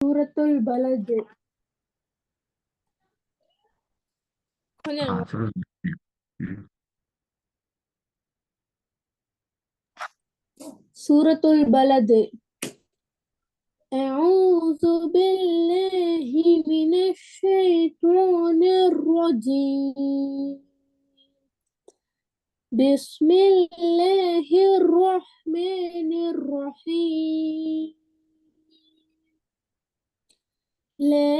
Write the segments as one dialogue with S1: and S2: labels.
S1: சூரத்துல் பலது. கொஞ்சம்
S2: சொல்லுங்க.
S1: சூரத்துல் பலது. أعوذ بالله من الشيطان الرجيم. بسم الله الرحمن الرحيم. لا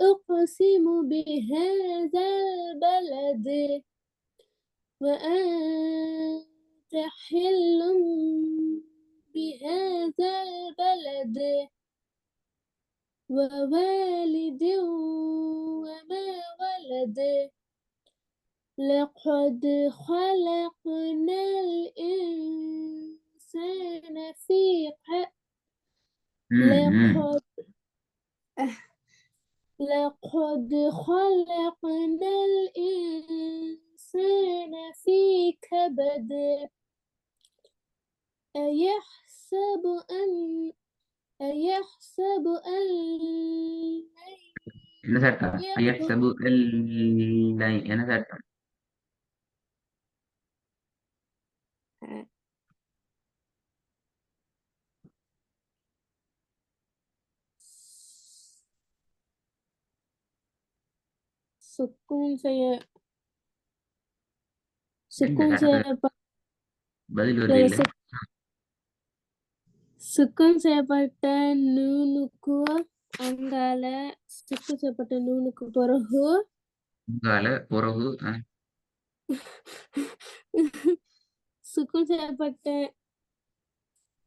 S1: أقسم بهذا البلد وأنت حل بهذا البلد ووالد وما ولد لقد خلقنا الإنسان في لقد خلقنا الإنسان في كبد أيحسب أن
S2: என்ன சட்டம்? ஐயஹ்சபு அல்லை என்ன சட்டம்?
S1: சுக்கூன்
S2: பதில் வருது இல்ல?
S1: சுக்கூன் செய்யப்பட்ட நூனுக்கு அங்கால சுக்கூன் செய்யப்பட்ட நூனுக்கு பிறகு
S2: புறவு
S1: சுக்கூன் செய்யப்பட்ட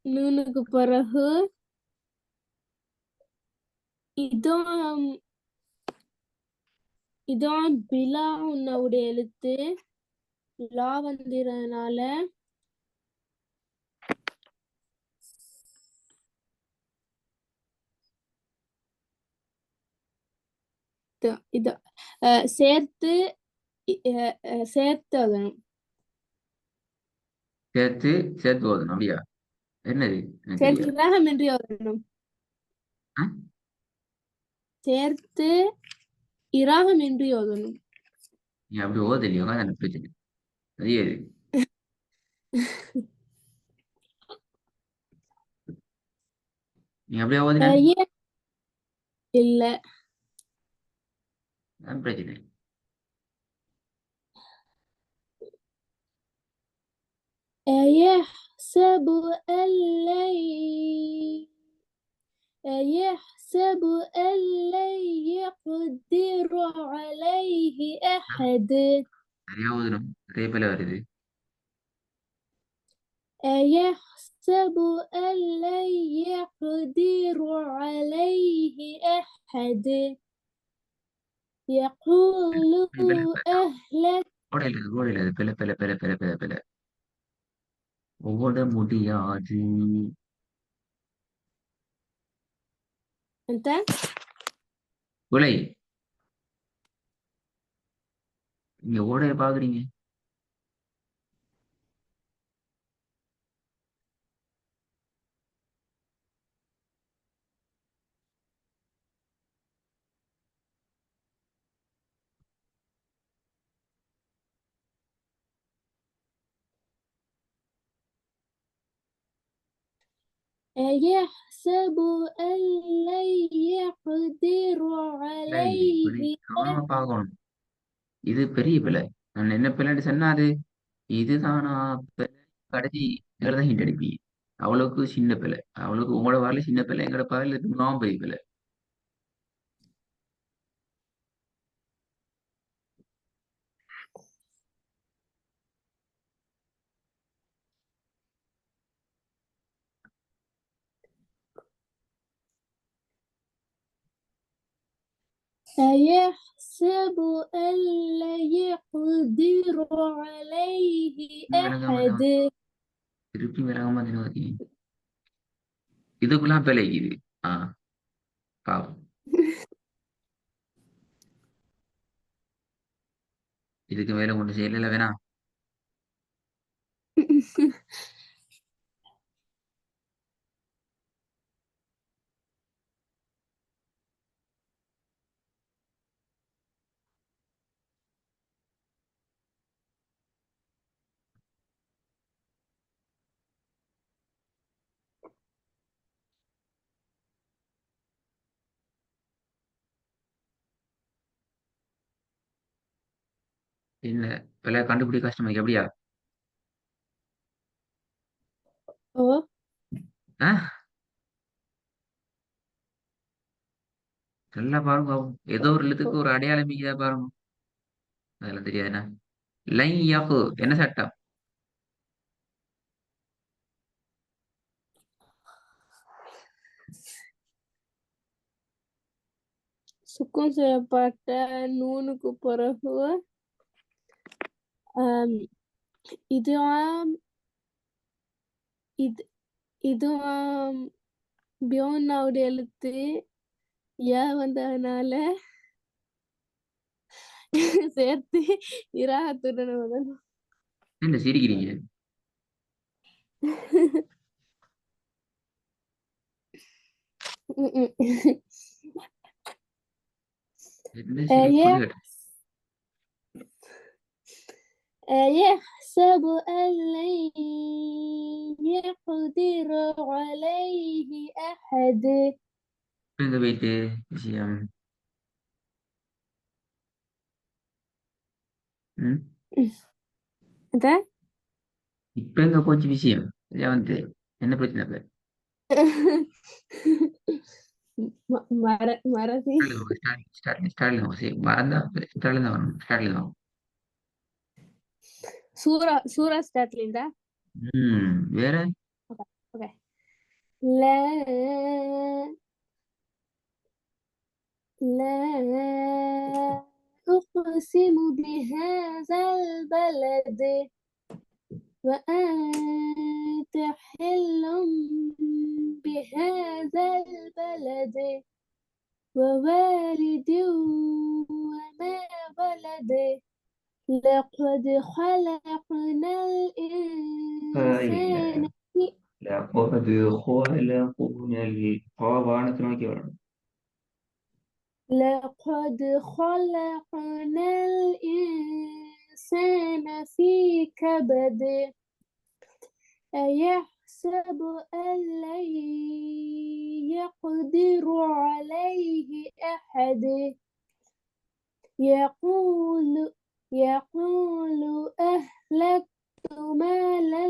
S1: நூனுக்கு பிறகு இதான் பிலா உன்னுடைய எழுத்து லா வந்திரனால இது சேர்த்து அதனும்
S2: சேர்த்து ஓதணும் அப்படியா? என்னது எனக்கு
S1: சேர்த்து
S2: தெரியாது.
S1: இராகமின்றி ஓதணும். சேர்த்து இராகமின்றி ஓதணும்.
S2: நீ அப்படி ஓதலையோ எனக்கு பிரச்சனை. அது ஏது நீ அப்படியே ஓதின
S1: இல்ல
S2: பிரச்சனை.
S1: أيحسب أن لن يقدر عليه أحد.
S2: சரியா ஓதணும். நிறைய பேர் வருது.
S1: أيحسب أن لن يقدر عليه أحد يقول أهلك
S2: ஓடையில பில பில பில பில பில பில ஓட முடியாது.
S1: أنت
S2: விலை நீங்க ஓடைய பாக்குறீங்க.
S1: أيحسب أن لن يقدر عليه
S2: பார்க்கணும். இது பெரிய பிள்ளை. நான் என்ன பிள்ளைன்னு சொன்னா அது இதுதானா கடைசி தான் ஹிண்ட் அடிப்பீங்க. அவ்வளவுக்கு சின்ன பிள்ளை. அவளுக்கு உங்களோட வரல சின்ன பிள்ளை, எங்களோட பகல நான் பெரிய பிள்ளை.
S1: أيحسب أن لن يقدر عليه أحد.
S2: திருப்பி விலகாம தினவதி இதுக்குலாம் பிழைக்குது. பாவம். இதுக்கு மேல ஒண்ணு செய்யல வேணா. என்ன பிள்ளை கண்டுபிடி கஷ்டமா எப்படியா?
S1: ஓ
S2: ஆ நல்லா பாருங்க ஏதோ ஒரு எழுத்துக்கு ஒரு அடையாளம் இங்கதா பாருங்க. அதெல்லாம் தெரியாது என்ன. லை யகு என்ன சட்டம்?
S1: சுக்குன் செய்யப்பட்ட நூனுக்கு பிறகு ஆம், இதுவாம் இது இதுவாம் பியோனாவுடைய எழுத்து வந்ததுனால சேர்த்து இராகத்துடன் வரணும்.
S2: என்ன சிரிக்கிறீங்க? என்ன சிரி புள்ளி
S1: أيح-
S2: கட்டு.
S1: أيحسب أن لن يقدر عليه أحد.
S2: எங்க போயிட்டு விஷயம்? ம்
S1: அதான்
S2: இப்ப எங்க போச்சு விஷயம்? சரியா வந்து என்ன பிரச்சனை இப்ப?
S1: மறதி
S2: ஸ்டார்ட்ல வாங்க சரி மறந்தா ஸ்டார்ட்ல தான் வரணும் ஸ்டார்ட்ல தான்.
S1: சூரா சூரா ஸ்டார்ட்லிந்தா
S2: வேற
S1: ஓகே لا لا أقسم بهذا البلد وأنت حل بهذا البلد ووالد وما ولد لقد خلقنا
S2: இல்ல
S1: الإنسان في
S2: لقد خلقنا القوانة نوكي வரணும்.
S1: لقد خلقنا الإنسان في كبد أيحسب أن لن يقدر عليه أحد يقول أهلكت مالا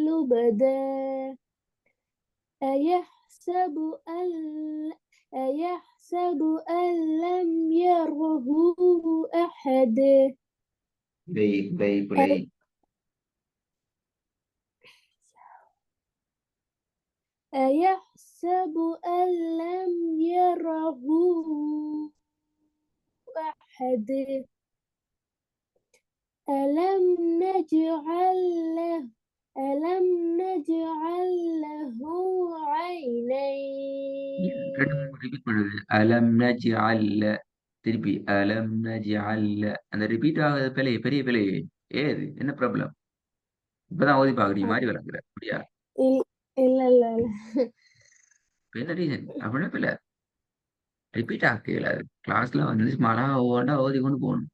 S1: لبدا أيحسب أن لم يره أحد
S2: பிழை.
S1: أيحسب أن لم يره أحد ألم نجعل له
S2: ரெண்டு
S1: عينين
S2: மூணு ரிப்பீட் பண்ணுது. அலம் நஜி அல்ல திருப்பி அலம் நஜி அல்ல அந்த ரிப்பீட் ஆகுது பிழை பெரிய பிழை. ஏது என்ன ப்ராப்ளம்? இப்பதான் ஓதி பாக்குறீங்க மாதிரி வளர்க்குற அப்படியா?
S1: إل- إلا لا لا
S2: இப்ப என்ன ரீசன் அப்படின்னா பிள்ளை ரிப்பீட் ஆகல. கிளாஸ்ல வந்து மழை ஓண்டா ஓதி கொண்டு போகணும்.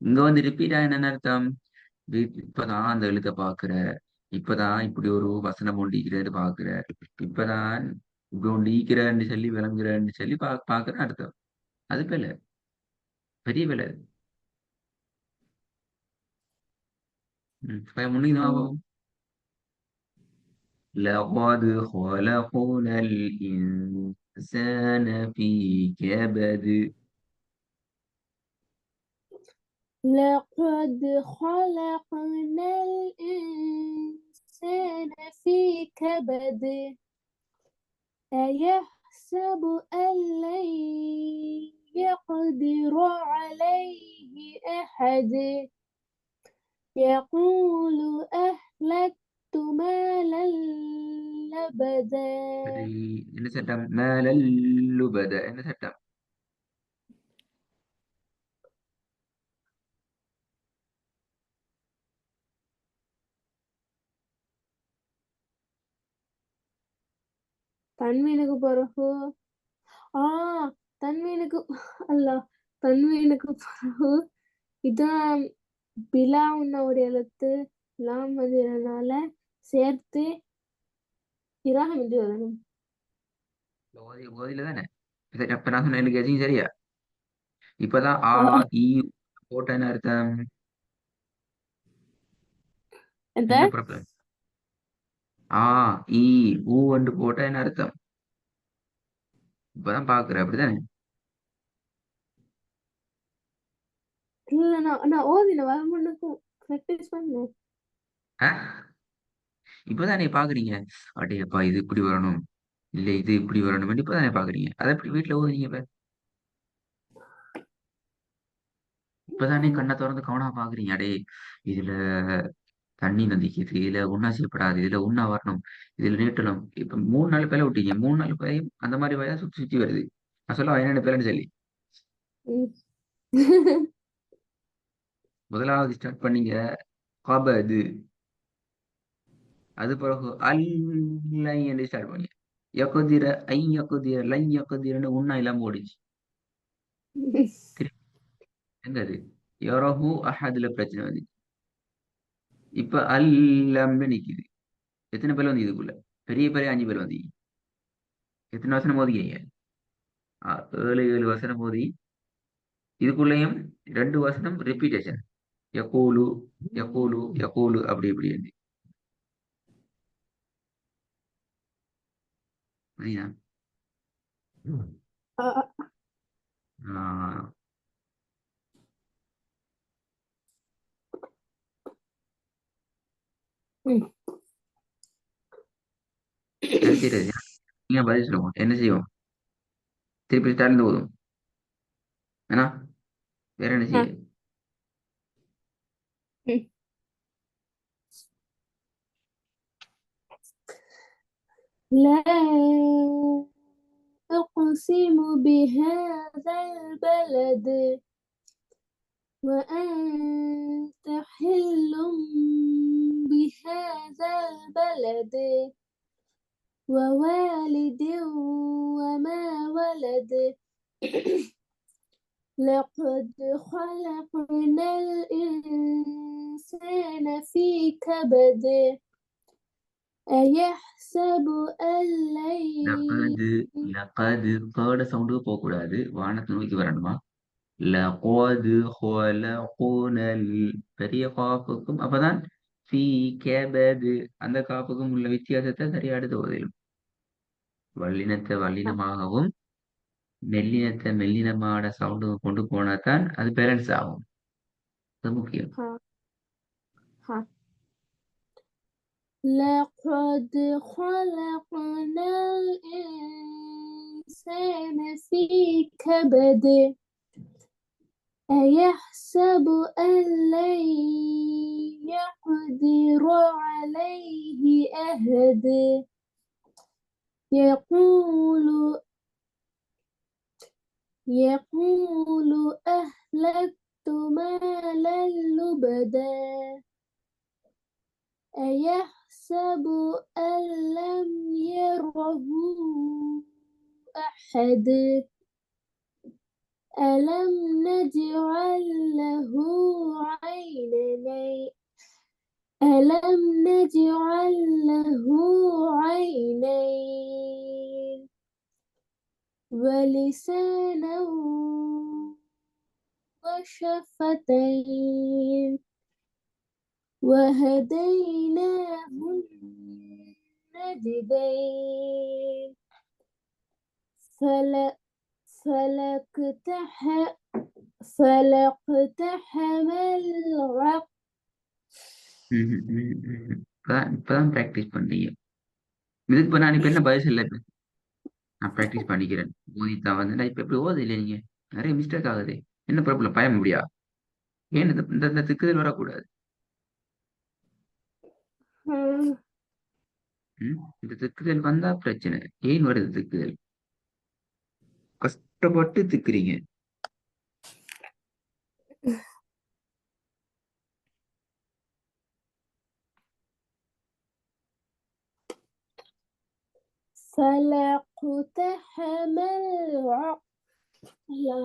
S2: இங்க வந்து ரிப்பீட் ஆக என்ன அர்த்தம்? இப்பதான் அந்த எழுத்தை பாக்குற, இப்பதான் இப்படி ஒரு வசனம் ஒண்டிக்கிறேன்னு பாக்குற, இப்பதான் இப்படி ஒன்று ஈக்கிறேன்னு சொல்லி விளங்குறேன்னு சொல்லி பாக்குற அர்த்தம். அது பிள்ளை பெரிய பிள்ளை. முன்னுக்கு தான்
S1: م.
S2: ஆகும். لقد خلقنا الإنسان في كبد.
S1: لقد خلقنا الإنسان في كبد أيحسب أن لن يقدر عليه أحد يقول أهلكت مالا لبدا
S2: சரி என்ன சட்டம்? மேலல்லுபத என்ன சட்டம்?
S1: தன்வீனுக்கு பிறகு ஆ தன்வீனுக்கு அல்ல தன்வீனுக்கு பிறகு இதான் பிலாவுன்னோட எழுத்து லாம் வந்ததுனால சேர்த்து இராகம் என்று வரணும்.
S2: ஓதியில தானே? சரி, அப்ப நான் சொன்ன எனக்கு எதையும் சரியா? இப்பதான் ஆ
S1: ஆ,
S2: ஈ போட்டா என்ன அர்த்தம்?
S1: எந்த
S2: என்ன ப்ராப்ளம்? ஆ ஈ ஊ வந்து போட்டா என்ன அர்த்தம்? இப்பதான் பாக்குறேன் அப்படிதானே?
S1: இல்ல நான் ஓதின வரமுன்னுக்கும் ப்ராக்டிஸ் பண்ணேன்.
S2: ஆ? இப்பதானே பாக்குறீங்க. அடேப்பா இது இப்படி வரணும், இல்ல இது இப்படி வரணும், இப்பதானே பாக்குறீங்க. அதை எப்படி வீட்டுல ஓதுனீங்க இப்ப? இப்பதானே கண்ணை திறந்து கவனமா பாக்குறீங்க. அடே இதுல தண்ணி நதிக்குது, இதுல ஒன்னா செய்யப்படாது, இதுல ஒன்னா வரணும், இதுல நீட்டணும். இப்ப 3 நாள் பேல விட்டீங்க, 3 நாள் பேரையும் அந்த மாதிரி வயதா சுத்தி சுத்தி வருது. நான் சொல்ல என்னென்ன பேருன்னு சொல்லி
S1: ம்.
S2: முதலாவது ஸ்டார்ட் பண்ணீங்க கபது. அது பிறகு அல்லை என்று ஸ்டார்ட் பண்ணீங்க. யகுதிர ஐ யகுதிர லை யகுதிரன்னு உண்ணா இல்லாம ஓடிச்சு. திருப்பி எங்க அது யரஹு அஹதுல பிரச்சனை வந்து இப்ப அல்லம்னு நிக்குது. எத்தனை பேர் வந்து இதுக்குள்ள பெரிய பெரிய 5 பேர் வந்து எத்தனை வசனம் மோதிக்கிறீங்க? 7 வசனம் மோதி இதுக்குள்ளேயும் 2 வசனம் ரிப்பீட்டேஷன். யகூலு யகூலு யகூலு அப்படி இப்படி இருந்து புரியுதா? ஆஹ்
S1: ம்.
S2: என்ன செய்யறது? நீங்க பதில் சொல்லுவோம், என்ன செய்வோம்? திருப்பி தாழ்ந்து போதும் ஏன்னா வேற என்ன
S1: ஆ.
S2: செய்ய?
S1: ம். لا أقسم بهذا البلد وأنت حل بهذا البلد ووالد وما ولد لقد خلقنا الإنسان في كبد أيحسب أن لن
S2: லகது லகது தேர்ட் சவுண்டு போக கூடாது, வானத்தை நோக்கி வரணுமா? லகது ஹலகுனல் பெரிய காப்புக்கும் அப்பதான் ஃபீ கேபது அந்த காப்புக்கும் உள்ள வித்தியாசத்தை சரியா எடுத்து போதிலும் வல்லினத்தை
S1: ها
S2: வல்லினமாகவும் மெல்லினத்தை மெல்லினமான சவுண்டு கொண்டு போனாதான் அது பேலன்ஸ் ஆகும். அது முக்கியம்.
S1: ها ها لقد خلقنا الإنسان في كبد أيحسب أن لن يقدر عليه أحد يقول أهلكت مالا لبدا أيحسب أن لم يره أحد ألم نجعل له عينين ألم نجعل له عينين ولسانا وشفتين وهديناه النجدين فلاقتحم العقبة
S2: இப்பதான் பிராக்டிஸ் பண்றீங்க. இதுக்கு இப்ப நான் இப்ப என்ன பதில் இல்லை. நான் ப்ராக்டிஸ் பண்ணிக்கிறேன். மோதித்தா வந்து நான் இப்ப எப்படி ஓது இல்லை நீங்க நிறைய மிஸ்டேக் ஆகுது. என்ன ப்ராப்ளம்? பயம் முடியா? ஏன் இந்த திக்குதல் வரக்கூடாது? இந்த திக்குதல் வந்தா பிரச்சனை. ஏன் வருது திக்குதல்? கஷ்டப்பட்டு திக்குறீங்க.
S1: فلاقتحم العقبة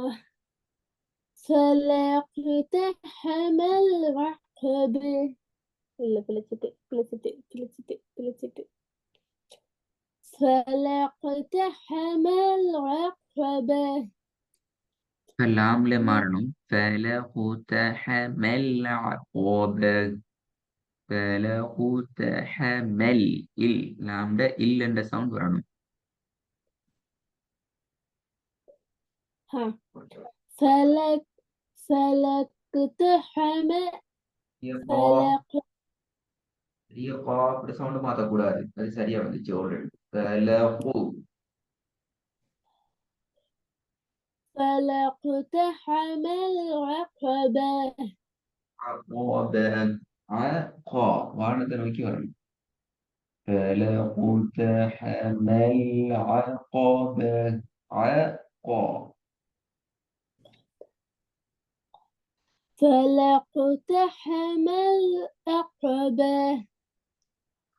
S1: فلاقتحم العقبة إلا بلتت فلاقتحم العقبة
S2: இப்ப லாம்ல
S1: م
S2: மாறணும். فلقتحم العقبة. فلقتحم லாம்ல என்ற சவுண்ட் வரணும்.
S1: ها فلك فلقتحم فلق
S2: அப்படி சவுண்ட் மாத்தக்கூடாது. அது சரியா வந்துச்சு ஆல்ரெடி. فلقوا
S1: فلقتحم العقبة
S2: عقبة. வானத்தை நோக்கி வரணும். فلقتحم العقبة. عقا
S1: فلقتحم العقبة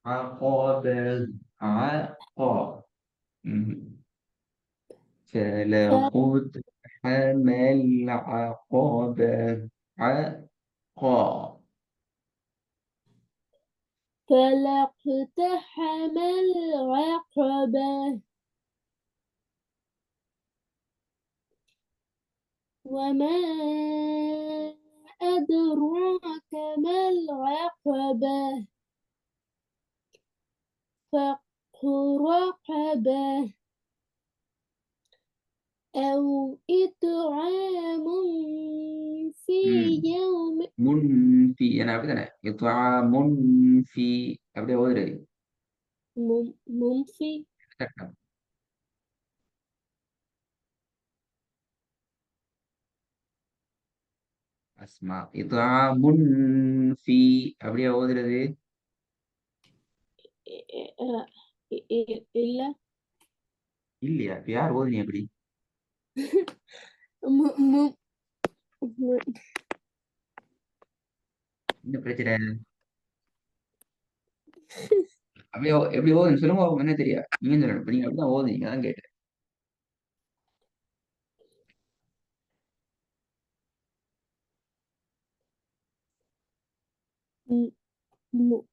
S2: عقبة. عقا. مهم.
S1: ف-
S2: فلقتحم العقبة. عقا.
S1: فلقتحم العقبة وما أدراك ما العقبة فك رقبة أو إطعام في
S2: ம்.
S1: يوم
S2: முன்ஃபி என்ன அப்படிதானே? முன்ஃபி அப்படியே ஓதுரு.
S1: منفي
S2: சட்டம். அஸ்மா முன்ஃபி அப்படியே ஓதுறது.
S1: إلا
S2: இல்லையா? இப்ப யார் ஓதுனீ அப்படி?
S1: م- م- م-
S2: என்ன பிரச்சனை? அப்படியே எப்படி ஓதுன்னு சொல்லுங்க பாப்போம். என்ன தெரியா? நீங்க சொல்லணும். இப்ப நீங்க அப்படிதான் ஓதுனீங்க. அதான் கேட்டேன்.
S1: م- م-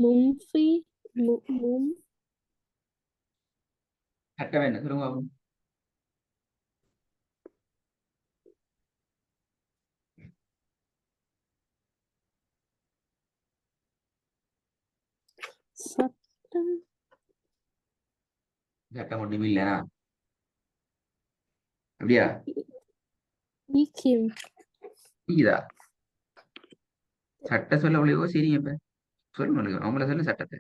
S1: منفي
S2: சட்டம் என்ன? சொல்லுங்க பாப்போம்.
S1: சட்டம்
S2: சட்டம் ஒண்ணுமே இல்லையா? அப்படியா?
S1: ஈக்கியம்
S2: புரியுதா? சட்ட சொல்ல அவ்வளோ சரிங்க. இப்ப சொல்லுங்க. அவங்கள சொல்ல சட்டத்தை.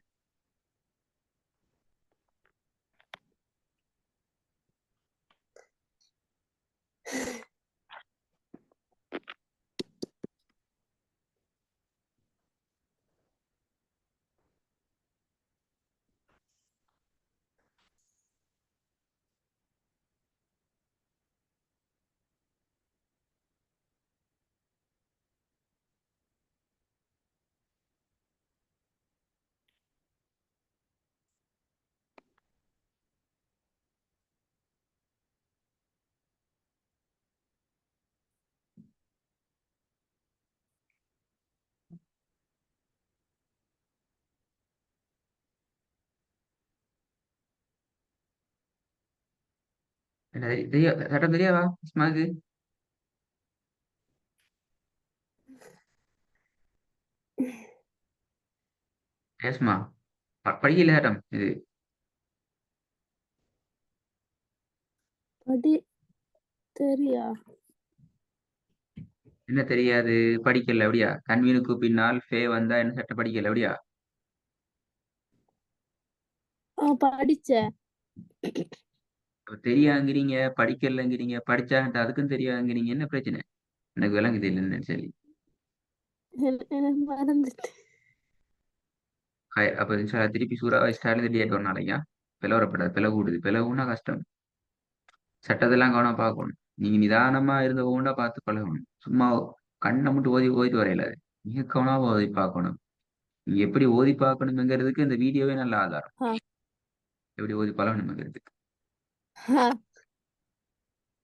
S2: என்ன தெரியா? சட்டம் தெரியாவா அஸ்மாக்கு? ஏஸ்மா படிக்கல சட்டம் இது.
S1: படி தெரியா
S2: என்ன தெரியாது? படிக்கல அப்படியா? தன்வீனுக்கு பின்னால் ஃபே வந்தா என்ன சட்டம் படிக்கல அப்படியா?
S1: படிச்சேன்
S2: அப்ப தெரியாங்கிறீங்க, படிக்கலங்கிறீங்க, படிச்சான்ட்டு அதுக்கும் தெரியாங்கிறீங்க. என்ன பிரச்சனை? எனக்கு விளங்குது இல்லைன்னு சொல்லி.
S1: எனக்கு மறந்துட்டு
S2: அப்ப திருப்பி சூறா ஸ்டார்ட்ல டேட் ஒரு நாளைக்கா பிளவரப்படாது. பிளவு கூடுது. பிளவுனா கஷ்டம். சட்டத்தெல்லாம் கவனம் பார்க்கணும். நீங்க நிதானமா இருந்த ஒவ்வொன்றா பார்த்து பழகணும். சும்மா கண்ணை மட்டும் ஓதி ஓதிட்டு வரையில. மிக கவனமா ஓதி பார்க்கணும். நீங்க எப்படி ஓதி பார்க்கணுங்கிறதுக்கு இந்த வீடியோவே நல்ல ஆதாரம்.
S1: हाँ
S2: எப்படி ஓதி பழகணுங்கிறதுக்கு.
S1: हाँ